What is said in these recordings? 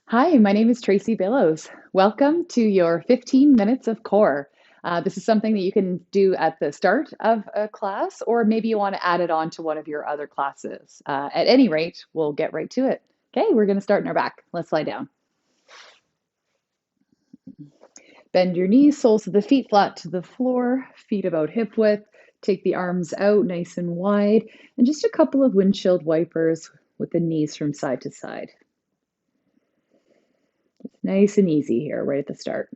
Hi, my name is Tracy Billows. Welcome to your 15 minutes of core. This is something that you can do at the start of a class, or maybe you want to add it on to one of your other classes. At any rate, we'll get right to it. Okay, we're going to start in our back. Let's lie down. Bend your knees, soles of the feet flat to the floor, feet about hip width. Take the arms out nice and wide, and just a couple of windshield wipers with the knees from side to side. Nice and easy here, right at the start.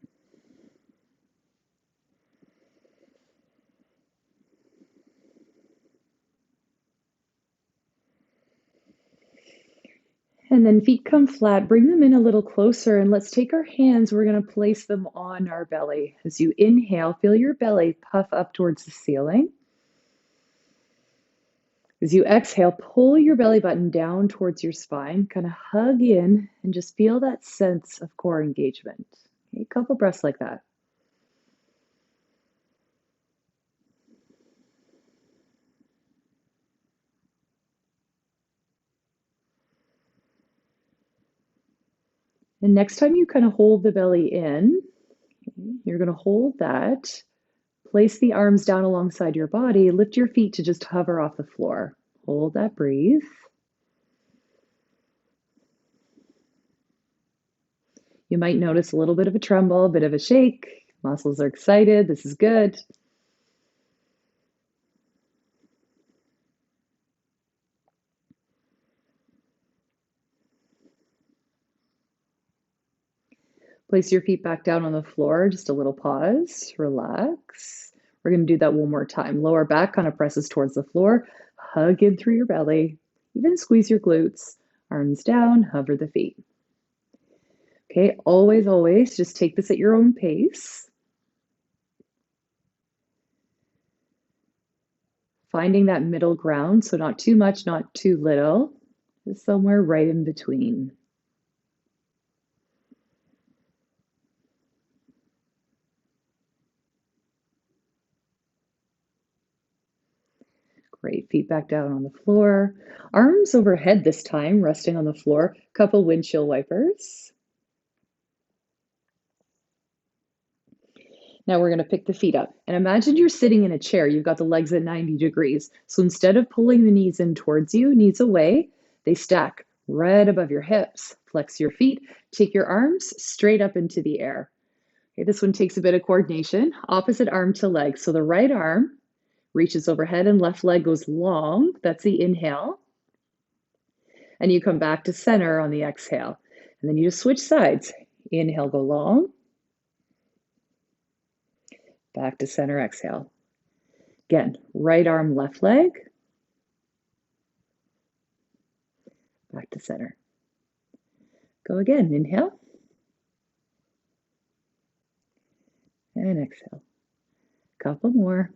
And then feet come flat, bring them in a little closer, and let's take our hands. We're going to place them on our belly. As you inhale, feel your belly puff up towards the ceiling. As you exhale, pull your belly button down towards your spine, kind of hug in, and just feel that sense of core engagement. Okay, a couple breaths like that. And next time you kind of hold the belly in, you're going to hold that. Place the arms down alongside your body. Lift your feet to just hover off the floor. Hold that, breathe. You might notice a little bit of a tremble, a bit of a shake. Muscles are excited. This is good. Place your feet back down on the floor. Just a little pause. Relax. We're going to do that one more time. Lower back kind of presses towards the floor. Hug in through your belly. Even squeeze your glutes. Arms down. Hover the feet. Okay, always, always just take this at your own pace. Finding that middle ground, so not too much, not too little, just somewhere right in between. Great, feet back down on the floor. Arms overhead this time, resting on the floor. Couple windshield wipers. Now we're going to pick the feet up. And imagine you're sitting in a chair. You've got the legs at 90 degrees. So instead of pulling the knees in towards you, knees away, they stack right above your hips. Flex your feet. Take your arms straight up into the air. Okay, this one takes a bit of coordination. Opposite arm to leg. So the right arm reaches overhead and left leg goes long. That's the inhale. And you come back to center on the exhale. And then you just switch sides. Inhale, go long. Back to center, exhale. Again, right arm, left leg. Back to center. Go again, inhale. And exhale. Couple more.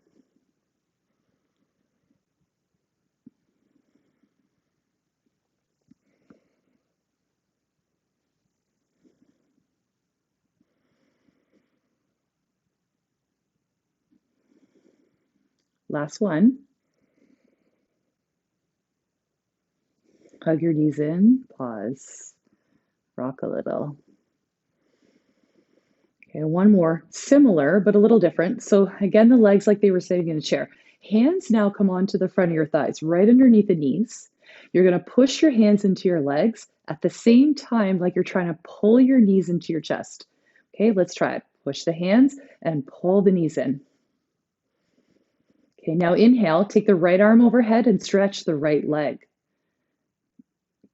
Last one. Hug your knees in, pause, rock a little. Okay, one more, similar, but a little different. So again, the legs like they were sitting in a chair. Hands now come onto the front of your thighs, right underneath the knees. You're gonna push your hands into your legs at the same time like you're trying to pull your knees into your chest. Okay, let's try it. Push the hands and pull the knees in. Okay, now inhale, take the right arm overhead and stretch the right leg.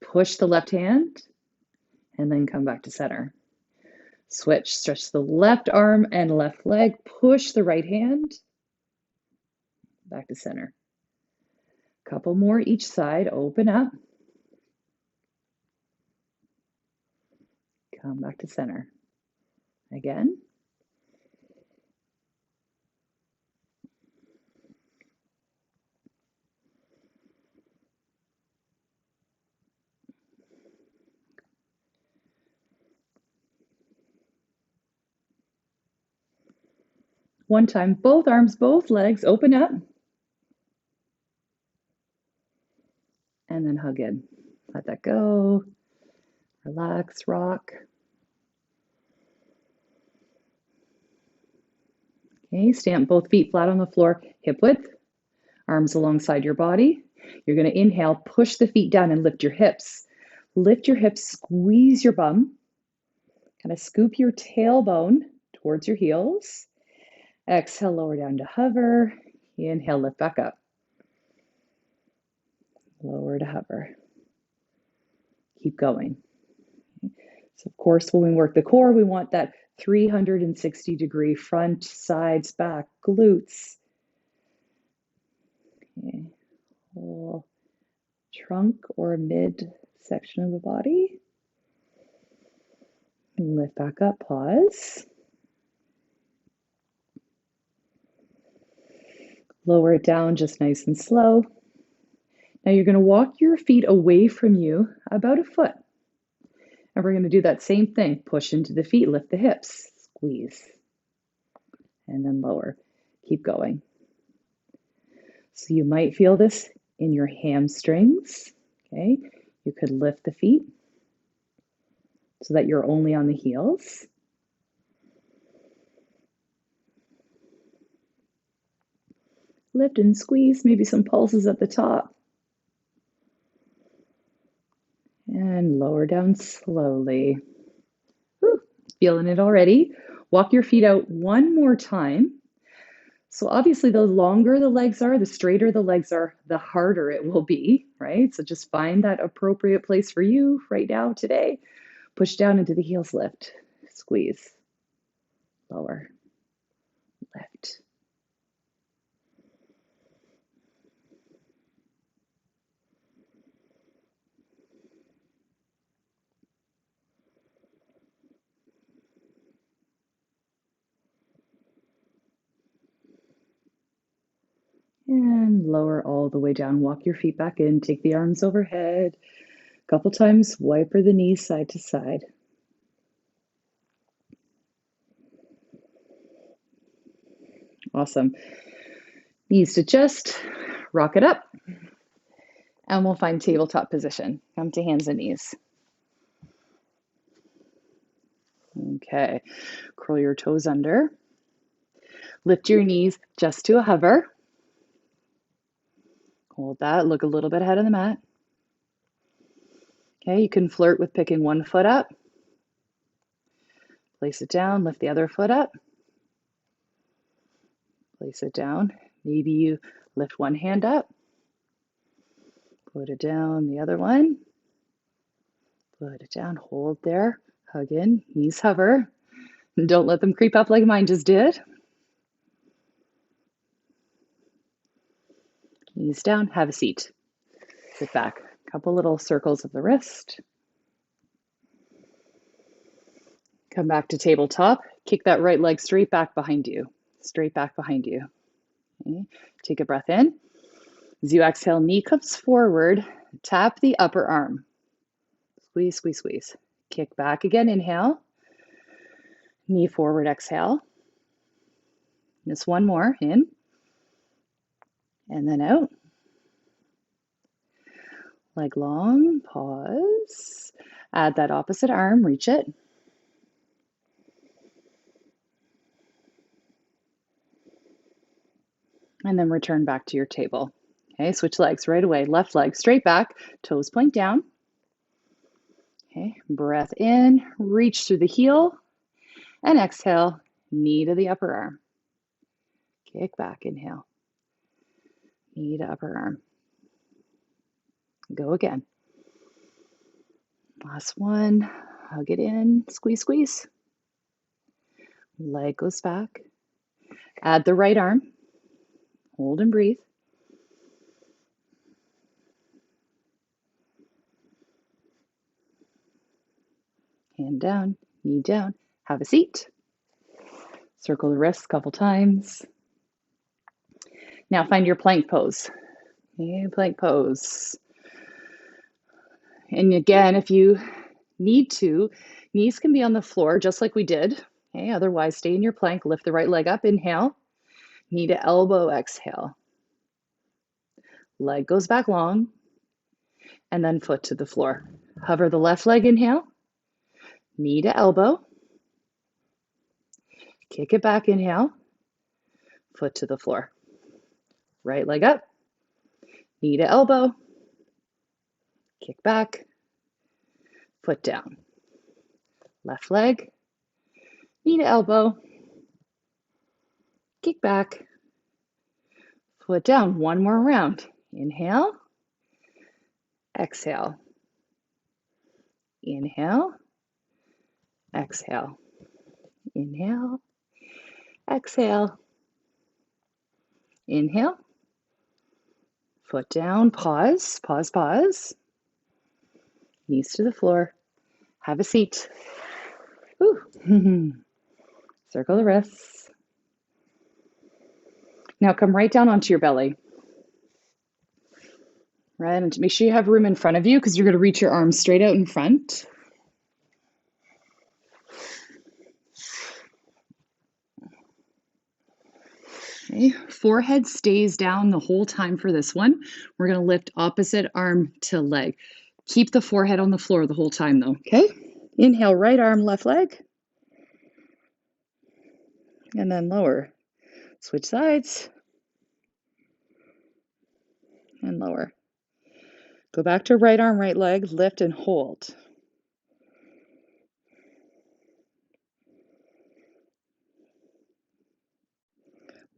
Push the left hand and then come back to center. Switch, stretch the left arm and left leg, push the right hand, back to center. Couple more each side, open up. Come back to center. Again. One time, both arms, both legs, open up. And then hug in. Let that go. Relax, rock. Okay, stamp both feet flat on the floor, hip width, arms alongside your body. You're going to inhale, push the feet down and lift your hips. Lift your hips, squeeze your bum, kind of scoop your tailbone towards your heels. Exhale, lower down to hover. Inhale, lift back up. Lower to hover. Keep going. So of course, when we work the core, we want that 360-degree front, sides, back, glutes. Okay. Whole trunk or mid section of the body. Lift back up, pause. Lower it down just nice and slow. Now you're going to walk your feet away from you about a foot. And we're going to do that same thing. Push into the feet, lift the hips, squeeze, and then lower. Keep going. So you might feel this in your hamstrings. Okay, you could lift the feet so that you're only on the heels. Lift and squeeze, maybe some pulses at the top. And lower down slowly. Whew, feeling it already. Walk your feet out one more time. So obviously the longer the legs are, the straighter the legs are, the harder it will be, right? So just find that appropriate place for you right now, today. Push down into the heels, lift, squeeze, lower, lift. And lower all the way down. Walk your feet back in. Take the arms overhead. A couple times, wiper the knees side to side. Awesome. Knees to chest. Rock it up. And we'll find tabletop position. Come to hands and knees. Okay. Curl your toes under. Lift your knees just to a hover. Hold that. Look a little bit ahead of the mat. Okay, you can flirt with picking one foot up. Place it down, lift the other foot up. Place it down. Maybe you lift one hand up. Put it down, the other one. Put it down, hold there. Hug in, knees hover. Don't let them creep up like mine just did. Knees down, have a seat. Sit back. A couple little circles of the wrist. Come back to tabletop. Kick that right leg straight back behind you. Straight back behind you. Okay. Take a breath in. As you exhale, knee comes forward. Tap the upper arm. Squeeze, squeeze, squeeze. Kick back again, inhale. Knee forward, exhale. Just one more, in. And then out. Leg long, pause. Add that opposite arm, reach it. And then return back to your table. Okay, switch legs right away. Left leg straight back, toes point down. Okay, breath in, reach through the heel, and exhale, knee to the upper arm. Kick back, inhale. Knee to upper arm. Go again. Last one, hug it in, squeeze, squeeze. Leg goes back. Add the right arm. Hold and breathe. Hand down, knee down. Have a seat. Circle the wrists a couple times. Now find your plank pose. Okay, plank pose. And again, if you need to, knees can be on the floor just like we did. Okay, otherwise stay in your plank. Lift the right leg up, inhale. Knee to elbow, exhale. Leg goes back long, and then foot to the floor. Hover the left leg, inhale. knee to elbow, kick it back, inhale, foot to the floor. Right leg up, knee to elbow, kick back, foot down. Left leg, knee to elbow, kick back, foot down. One more round. Inhale, exhale, inhale, exhale, inhale, exhale, inhale, foot down, pause, pause, pause, knees to the floor, have a seat. Ooh. Circle the wrists. Now come right down onto your belly. Right, and make sure you have room in front of you because you're going to reach your arms straight out in front. Okay. Forehead stays down the whole time for this one. We're going to lift opposite arm to leg. Keep the forehead on the floor the whole time though, okay? Inhale, right arm, left leg. And then lower. Switch sides. And lower. Go back to right arm, right leg, lift and hold.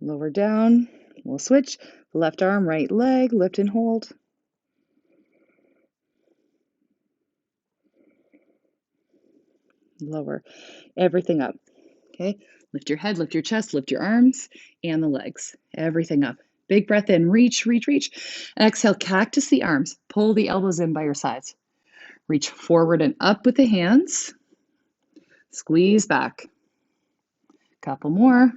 Lower down. We'll switch. Left arm, right leg, lift and hold. Lower. Everything up. Okay? Lift your head, lift your chest, lift your arms and the legs. Everything up. Big breath in. Reach, reach, reach. And exhale, cactus the arms. Pull the elbows in by your sides. Reach forward and up with the hands. Squeeze back. Couple more.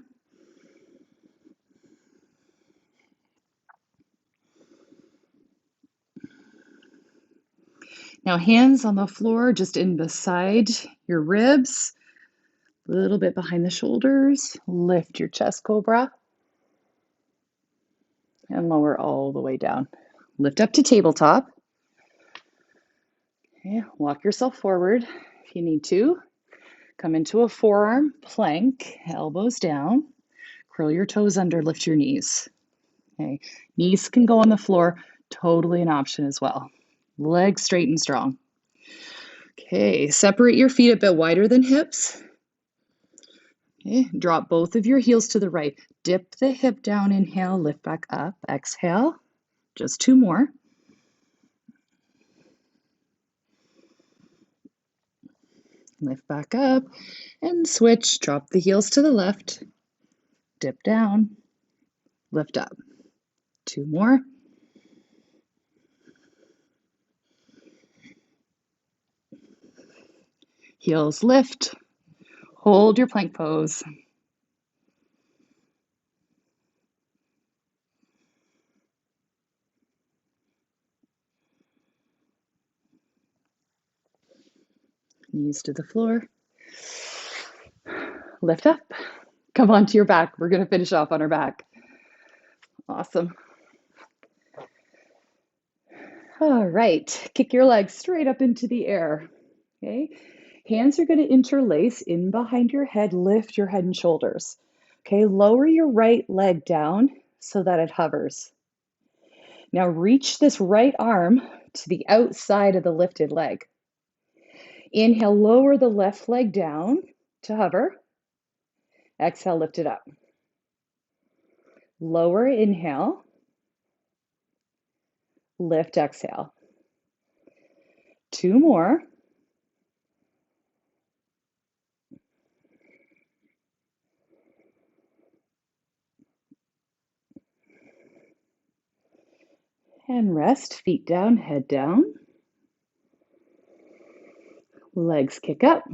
Now hands on the floor, just in beside your ribs. A little bit behind the shoulders. Lift your chest cobra. And lower all the way down. Lift up to tabletop. Okay, walk yourself forward if you need to. Come into a forearm plank, elbows down. Curl your toes under, lift your knees. Okay, knees can go on the floor, totally an option as well. Legs straight and strong. Okay, separate your feet a bit wider than hips. Okay, drop both of your heels to the right. Dip the hip down, inhale, lift back up, exhale. Just two more. Lift back up and switch. Drop the heels to the left. Dip down, lift up. Two more. Heels lift. Hold your plank pose. Knees to the floor. Lift up. Come onto your back. We're going to finish off on our back. Awesome. All right. Kick your legs straight up into the air. Okay. Hands are going to interlace in behind your head. Lift your head and shoulders. Okay. Lower your right leg down so that it hovers. Now reach this right arm to the outside of the lifted leg. Inhale, lower the left leg down to hover. Exhale, lift it up. Lower, inhale. Lift, exhale. Two more. And rest, feet down, head down. Legs kick up.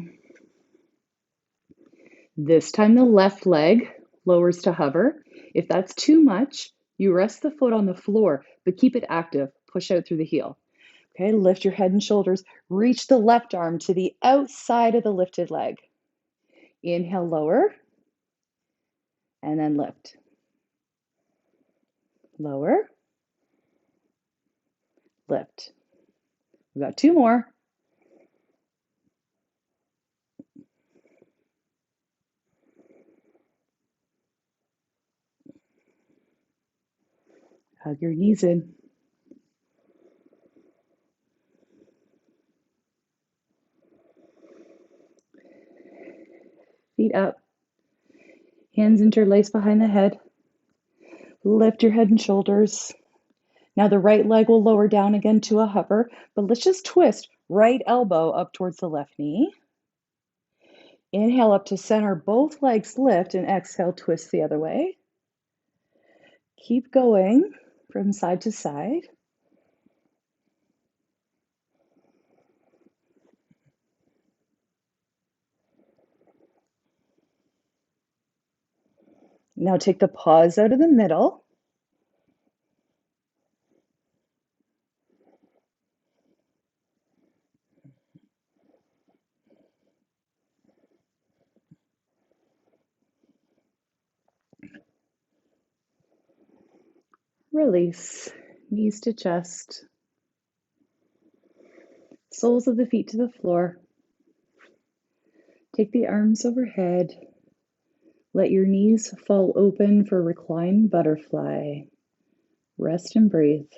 This time the left leg lowers to hover. If that's too much, you rest the foot on the floor, but keep it active. Push out through the heel. Okay, lift your head and shoulders. Reach the left arm to the outside of the lifted leg. Inhale, lower, and then lift. Lower, lift. We've got two more. Hug your knees in. Feet up. Hands interlaced behind the head. Lift your head and shoulders. Now the right leg will lower down again to a hover, but let's just twist right elbow up towards the left knee. Inhale up to center, both legs lift, and exhale, twist the other way. Keep going from side to side. Now take the paws out of the middle. Release, knees to chest, soles of the feet to the floor. Take the arms overhead. Let your knees fall open for reclined butterfly. Rest and breathe.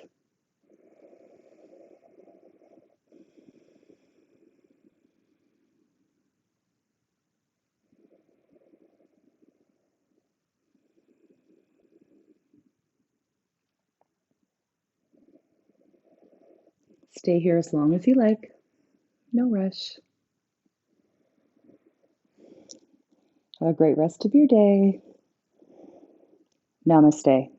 Stay here as long as you like. No rush. Have a great rest of your day. Namaste.